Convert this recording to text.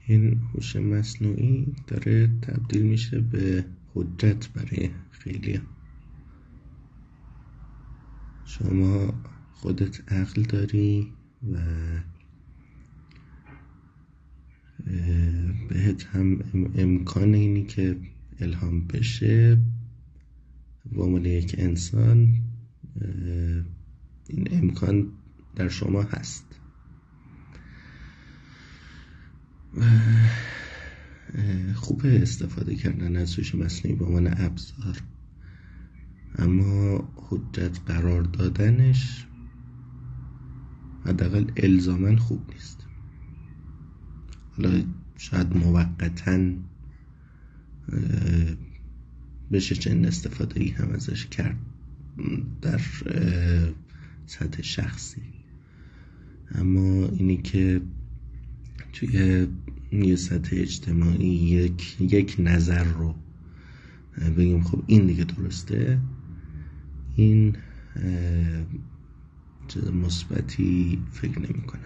این هوش مصنوعی داره تبدیل میشه به حجت برای خیلی. شما خودت عقل داری و بهت هم امکان اینی که الهام بشه و عنوان یک انسان این امکان در شما هست. خوبه استفاده کردن از هوش مصنوعی به عنوان ابزار، اما حجت قرار دادنش حداقل الزاماً خوب نیست. حالا شاید موقتاً بشه چنین استفاده ای هم ازش کرد در سطح شخصی، اما اینی که توی یه سطح اجتماعی یک نظر رو بگیم خب این دیگه درسته، این چیز مثبتی فکر نمی کنم.